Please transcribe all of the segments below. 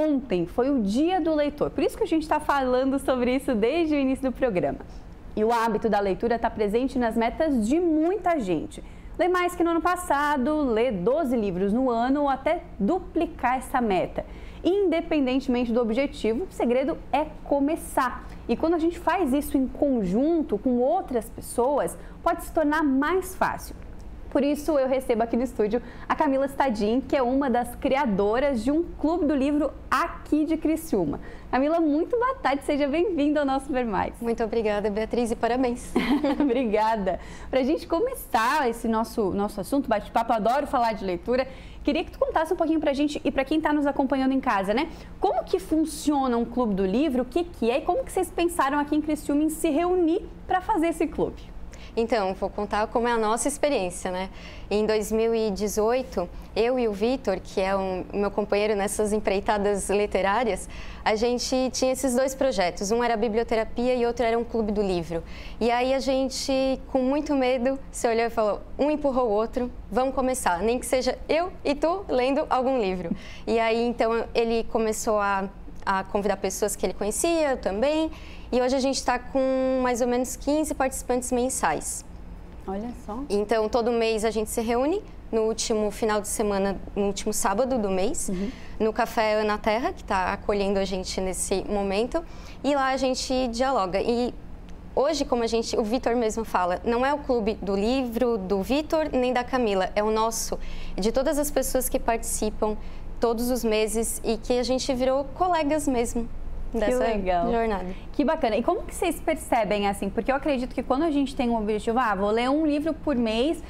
ontem foi o Dia do Leitor, por isso que a gente está falando sobre isso desde o início do programa. E o hábito da leitura está presente nas metas de muita gente. Ler mais que no ano passado, ler 12 livros no ano ou até duplicar essa meta. Independentemente do objetivo, o segredo é começar. E quando a gente faz isso em conjunto com outras pessoas, pode se tornar mais fácil. Por isso, eu recebo aqui no estúdio a Camila Stadin, que é uma das criadoras de um clube do livro aqui de Criciúma. Camila, muito boa tarde, seja bem-vinda ao nosso Ver Mais. Muito obrigada, Beatriz, e parabéns. Obrigada. Para a gente começar esse nosso assunto, bate-papo, adoro falar de leitura, queria que tu contasse um pouquinho para a gente e para quem está nos acompanhando em casa, né? Como que funciona um clube do livro, o que é e como que vocês pensaram aqui em Criciúma em se reunir para fazer esse clube? Então, vou contar como é a nossa experiência, né? Em 2018, eu e o Vitor, que é o meu companheiro nessas empreitadas literárias, a gente tinha esses dois projetos. Um era a biblioterapia e outro era um clube do livro. E aí a gente, com muito medo, se olhou e falou, um empurrou o outro, vamos começar. Nem que seja eu e tu lendo algum livro. E aí, então, ele começou a convidar pessoas que ele conhecia também. E hoje a gente está com mais ou menos 15 participantes mensais. Olha só. Então, todo mês a gente se reúne no último final de semana, no último sábado do mês, no Café Ana Terra, que está acolhendo a gente nesse momento. E lá a gente dialoga. E hoje, como o Vitor mesmo fala, não é o clube do livro, do Vitor, nem da Camila. É o nosso, de todas as pessoas que participam todos os meses e que a gente virou colegas mesmo dessa jornada. Que bacana. E como que vocês percebem assim? Porque eu acredito que quando a gente tem um objetivo, vou ler um livro por mês,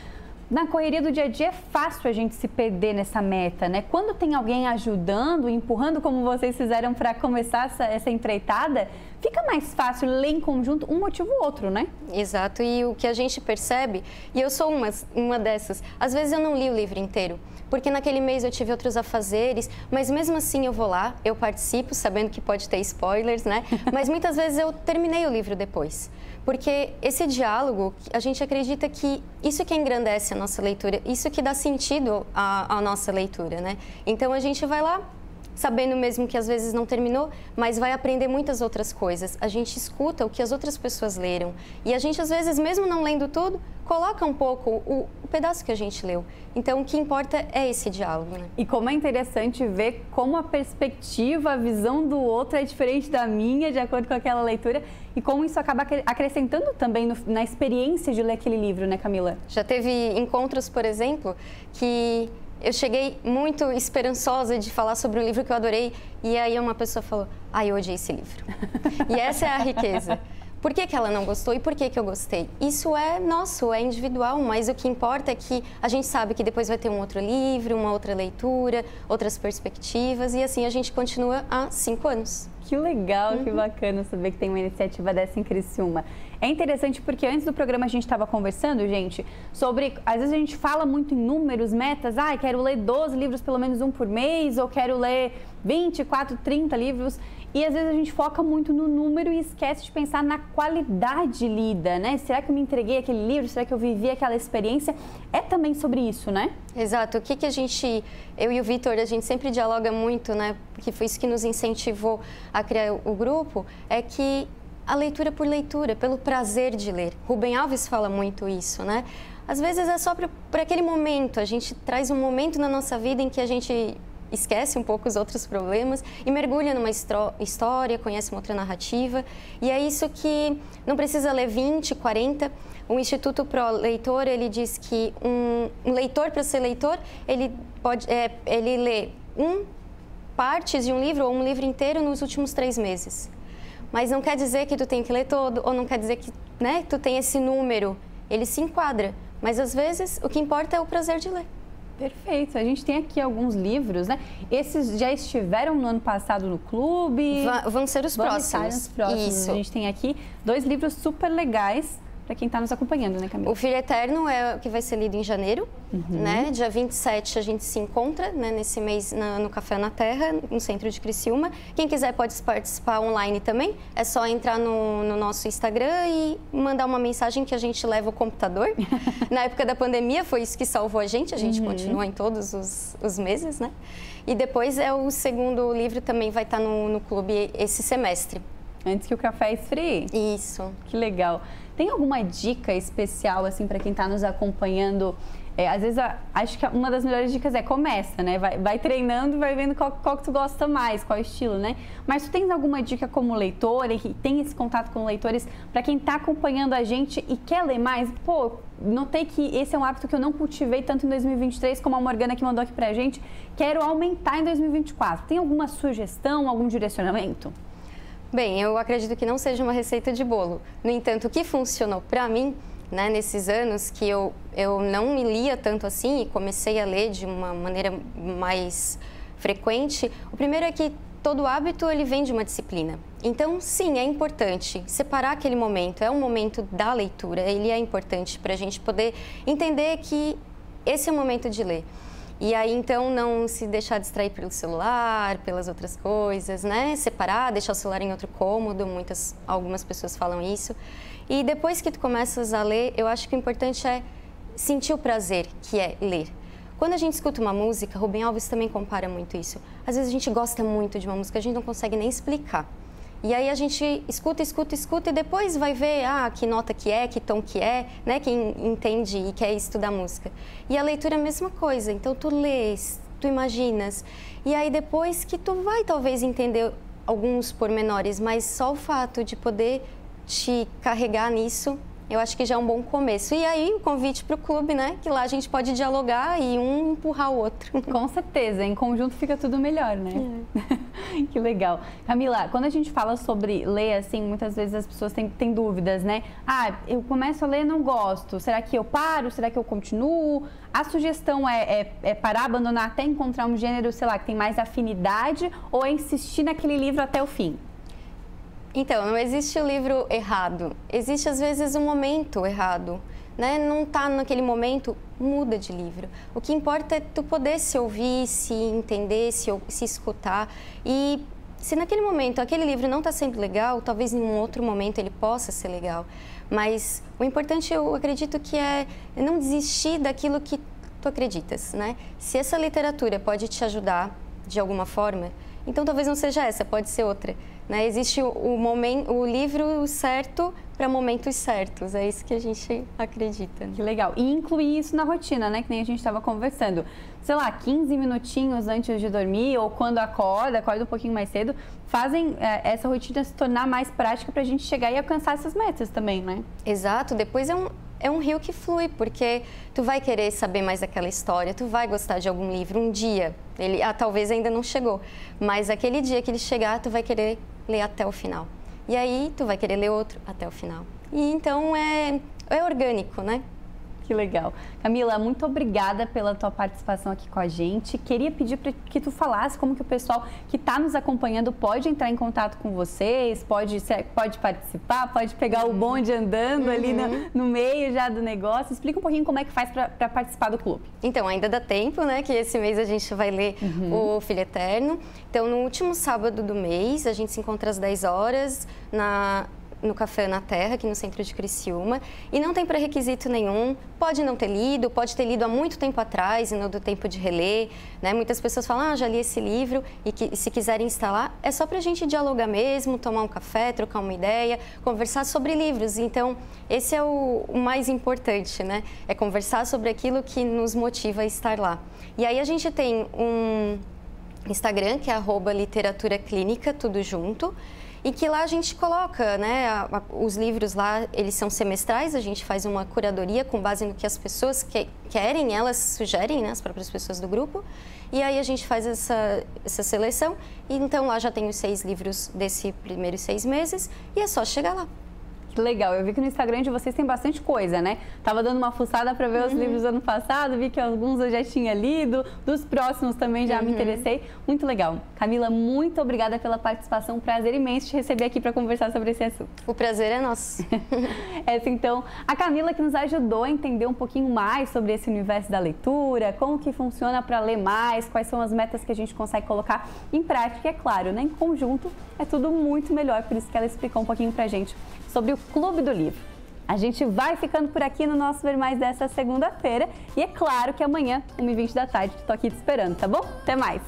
na correria do dia a dia é fácil a gente se perder nessa meta, né? Quando tem alguém ajudando, empurrando como vocês fizeram para começar essa empreitada, fica mais fácil ler em conjunto um motivo ou outro, né? Exato. E o que a gente percebe, e eu sou uma dessas, às vezes eu não li o livro inteiro, porque naquele mês eu tive outros afazeres, mas mesmo assim eu vou lá, eu participo, sabendo que pode ter spoilers, né? Mas muitas vezes eu terminei o livro depois. Porque esse diálogo, a gente acredita que isso que engrandece a nossa leitura, isso que dá sentido à nossa leitura, né? Então a gente vai lá, sabendo mesmo que às vezes não terminou, mas vai aprender muitas outras coisas. A gente escuta o que as outras pessoas leram. E a gente, às vezes, mesmo não lendo tudo, coloca um pouco o pedaço que a gente leu. Então, o que importa é esse diálogo, né? E como é interessante ver como a perspectiva, a visão do outro é diferente da minha, de acordo com aquela leitura, e como isso acaba acrescentando também na experiência de ler aquele livro, né, Camila? Já teve encontros, por exemplo, que eu cheguei muito esperançosa de falar sobre um livro que eu adorei e aí uma pessoa falou, eu odiei esse livro. E essa é a riqueza. Por que ela não gostou e por que eu gostei? Isso é nosso, é individual, mas o que importa é que a gente sabe que depois vai ter um outro livro, uma outra leitura, outras perspectivas e assim a gente continua há 5 anos. Que legal, que bacana saber que tem uma iniciativa dessa em Criciúma. É interessante porque antes do programa a gente estava conversando, gente, sobre... Às vezes a gente fala muito em números, metas. Quero ler 12 livros, pelo menos um por mês, ou quero ler 24, 30 livros. E às vezes a gente foca muito no número e esquece de pensar na qualidade lida, né? Será que eu me entreguei àquele livro? Será que eu vivi aquela experiência? É também sobre isso, né? Exato. O que a gente... Eu e o Vitor, a gente sempre dialoga muito, né? Porque foi isso que nos incentivou a criar o grupo, é que a leitura por leitura, pelo prazer de ler. Rubem Alves fala muito isso, né? Às vezes é só para aquele momento, a gente traz um momento na nossa vida em que a gente esquece um pouco os outros problemas e mergulha numa história, conhece uma outra narrativa. E é isso que não precisa ler 20, 40. O Instituto Pro Leitor, ele diz que um leitor, para ser leitor, ele lê partes de um livro ou um livro inteiro nos últimos 3 meses. Mas não quer dizer que tu tem que ler todo, ou não quer dizer que, né, tu tem esse número. Ele se enquadra, mas às vezes o que importa é o prazer de ler. Perfeito. A gente tem aqui alguns livros, né? Esses já estiveram no ano passado no clube? Vão ser os próximos. Os próximos. Isso. A gente tem aqui 2 livros super legais para quem está nos acompanhando, né, Camila? O Filho Eterno é o que vai ser lido em janeiro, né? Dia 27 a gente se encontra, né, nesse mês no Café na Terra, no centro de Criciúma. Quem quiser pode participar online também, é só entrar no nosso Instagram e mandar uma mensagem que a gente leva o computador. Na época da pandemia foi isso que salvou a gente continua em todos os meses, né? E depois o segundo livro também vai estar no clube esse semestre. Antes que o café esfrie? Isso. Que legal. Tem alguma dica especial, assim, para quem está nos acompanhando? Às vezes, acho que uma das melhores dicas começa, né? Vai treinando e vai vendo qual que tu gosta mais, qual estilo, né? Mas tu tens alguma dica como leitora, que tem esse contato com leitores, para quem está acompanhando a gente e quer ler mais? Pô, notei que esse é um hábito que eu não cultivei tanto em 2023, como a Morgana que mandou aqui pra gente. Quero aumentar em 2024. Tem alguma sugestão, algum direcionamento? Bem, eu acredito que não seja uma receita de bolo. No entanto, o que funcionou para mim, né, nesses anos que eu não me lia tanto assim e comecei a ler de uma maneira mais frequente, o primeiro é que todo hábito ele vem de uma disciplina. Então, sim, é importante separar aquele momento, é um momento da leitura, ele é importante para a gente poder entender que esse é o momento de ler. E aí, então, não se deixar distrair pelo celular, pelas outras coisas, né? Separar, deixar o celular em outro cômodo, algumas pessoas falam isso. E depois que tu começas a ler, eu acho que o importante é sentir o prazer, que é ler. Quando a gente escuta uma música, Rubem Alves também compara muito isso. Às vezes a gente gosta muito de uma música, a gente não consegue nem explicar. E aí a gente escuta e depois vai ver que nota que é, que tom que é, né? Quem entende e quer estudar música. E a leitura é a mesma coisa, então tu lês, tu imaginas. E aí depois que tu vai talvez entender alguns pormenores, mas só o fato de poder te carregar nisso, eu acho que já é um bom começo. E aí o convite para o clube, né? Que lá a gente pode dialogar e um empurrar o outro. Com certeza, em conjunto fica tudo melhor, né? Que legal. Camila, quando a gente fala sobre ler, assim, muitas vezes as pessoas têm dúvidas, né? Eu começo a ler e não gosto. Será que eu paro? Será que eu continuo? A sugestão é parar, abandonar até encontrar um gênero, sei lá, que tem mais afinidade ou é insistir naquele livro até o fim? Então, não existe o livro errado. Existe, às vezes, um momento errado, né? Não está naquele momento, muda de livro. O que importa é tu poder se ouvir, se entender, se escutar. E se naquele momento aquele livro não está sendo legal, talvez em um outro momento ele possa ser legal. Mas o importante, eu acredito, que é não desistir daquilo que tu acreditas, né? Se essa literatura pode te ajudar de alguma forma, então talvez não seja essa, pode ser outra. Né? Existe o livro certo para momentos certos, é isso que a gente acredita. Que legal. E incluir isso na rotina, né? Que nem a gente estava conversando. Sei lá, 15 minutinhos antes de dormir ou quando acorda um pouquinho mais cedo, fazem essa rotina se tornar mais prática para a gente chegar e alcançar essas metas também, né? Exato. Depois é um rio que flui, porque tu vai querer saber mais daquela história, tu vai gostar de algum livro um dia. Ele talvez ainda não chegou, mas aquele dia que ele chegar, tu vai querer ler até o final. E aí, tu vai querer ler outro até o final. E então, é orgânico, né? Que legal. Camila, muito obrigada pela tua participação aqui com a gente. Queria pedir para que tu falasse como que o pessoal que está nos acompanhando pode entrar em contato com vocês, pode participar, pode pegar o bonde andando ali no meio já do negócio. Explica um pouquinho como é que faz para participar do clube. Então, ainda dá tempo, né? Que esse mês a gente vai ler o Filho Eterno. Então, no último sábado do mês, a gente se encontra às 10 horas no Café na Terra, aqui no centro de Criciúma, e não tem pré-requisito nenhum, pode não ter lido, pode ter lido há muito tempo atrás e não deu tempo de reler, né? Muitas pessoas falam, já li esse livro, e que se quiserem instalar, é só pra gente dialogar mesmo, tomar um café, trocar uma ideia, conversar sobre livros. Então, esse é o mais importante, né? É conversar sobre aquilo que nos motiva a estar lá. E aí a gente tem um Instagram, que é @literaturaclínica, tudo junto, e que lá a gente coloca, né, os livros lá, eles são semestrais, a gente faz uma curadoria com base no que as pessoas querem, elas sugerem, né, as próprias pessoas do grupo, e aí a gente faz essa seleção, e então lá já tem os 6 livros desse primeiros 6 meses, e é só chegar lá. Que legal, eu vi que no Instagram de vocês tem bastante coisa, né? Tava dando uma fuçada para ver os livros do ano passado, vi que alguns eu já tinha lido, dos próximos também já me interessei. Muito legal. Camila, muito obrigada pela participação, um prazer imenso te receber aqui para conversar sobre esse assunto. O prazer é nosso. Essa então, a Camila que nos ajudou a entender um pouquinho mais sobre esse universo da leitura, como que funciona para ler mais, quais são as metas que a gente consegue colocar em prática, e é claro, né, em conjunto é tudo muito melhor, por isso que ela explicou um pouquinho pra gente sobre o Clube do Livro. A gente vai ficando por aqui no nosso Ver Mais dessa segunda-feira e é claro que amanhã, 1h20 da tarde, estou aqui te esperando, tá bom? Até mais!